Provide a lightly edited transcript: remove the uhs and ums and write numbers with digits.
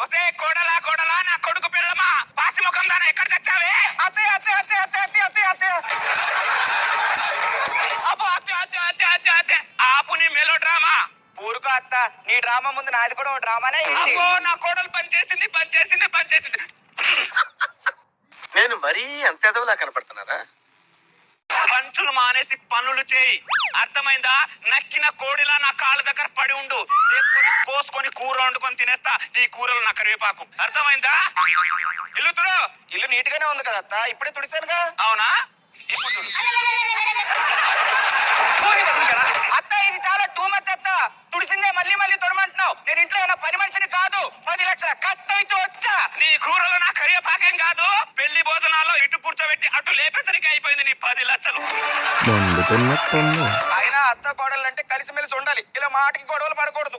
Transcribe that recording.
ఒసే కోడలా కోడలా నా కొడుకు పిల్లమా పాసి ముఖం దానా ఎక్కడ తెచ్చావే? అతే అతే అతే అతే అతే అతే అతే అబ్బో అతే అతే అతే అతే అతే ఆపు నీ మెలో డ్రామా. ఊరుకో అత్త, నీ డ్రామా ముందు నాది కూడా ఓ డ్రామానే. అబ్బో నా కోడలు పనిచేసింది పనిచేసింది పనిచేసింది. నేను మరీ అంత ఎదవలా కనపడుతున్నారా? పంచులు మానేసి పనులు చేయి, అర్థమైందా? నక్కిన కోడిలా నా కాళ్ళ దగ్గర పడి ఉండు, లేకపోతే కోసుకొని కూర వండుకొని తినేస్తా. ఈ కూరలు నా కరివేపాకు, అర్థమైందా? ఇల్లు తుడు. ఇల్లు నీట్ గానే ఉంది కదా అత్త, ఇప్పుడే తుడిసానుగా. అవునా? ఇప్పుడు తుడు. అత్త ఇది చాలా టూ మచ్ అత్త, తుడిసిందే మళ్ళీ మళ్ళీ తొడమంటున్నావు. నేను ఇంట్లో ఏమైనా పని మనిషిని కాదు, 10 లక్షల కట్ అయితే వచ్చా. నీ కూరలు నా కరివేపాకేం కాదు, పెళ్లి భోజనాల్లో ఇటు కూర్చోబెట్టి అటు లేపేసరికి అయిపోయింది నీ 10 లక్షలు. అయినా అత్త కోడలు అంటే కలిసిమెలిసి ఉండాలి, ఇలా మాటకి గొడవలు పడకూడదు.